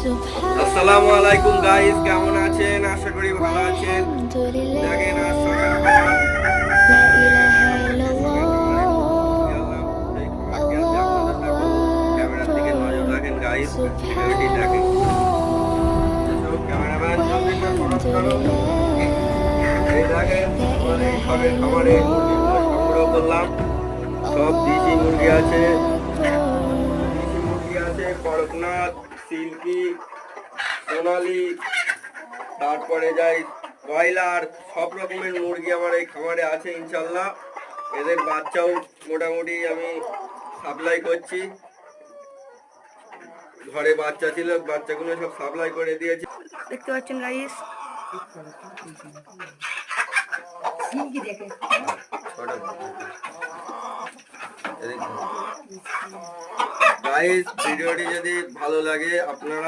আসসালামু আলাইকুম গাইস, কেমন আছেন? আশা করি ভালো আছেন। দেখেন আজ ক্যামেরার দিকে নজর রাখেন গাইস, ভিডিওটি দেখেন। ক্যামেরাম্যান জলদি ফোকাস করো। এই দেখেন আমাদের খাবারে মুরগিগুলো সংগ্রহ করলাম। সব দেশি মুরগি আছে, করকনাথ, সিল্কি, সোনালি, তারপরে যাই ব্রয়লার, সব রকমের মুরগি আমার এই খামারে আছে ইনশাল্লাহ। এদের বাচ্চাও মোটামুটি আমি সাপ্লাই করছি। ঘরে বাচ্চা ছিল, বাচ্চাগুলো সব সাপ্লাই করে দিয়েছি। দেখতে পাচ্ছেন গাইস, গাইস ভিডিওটি যদি ভালো লাগে আপনারা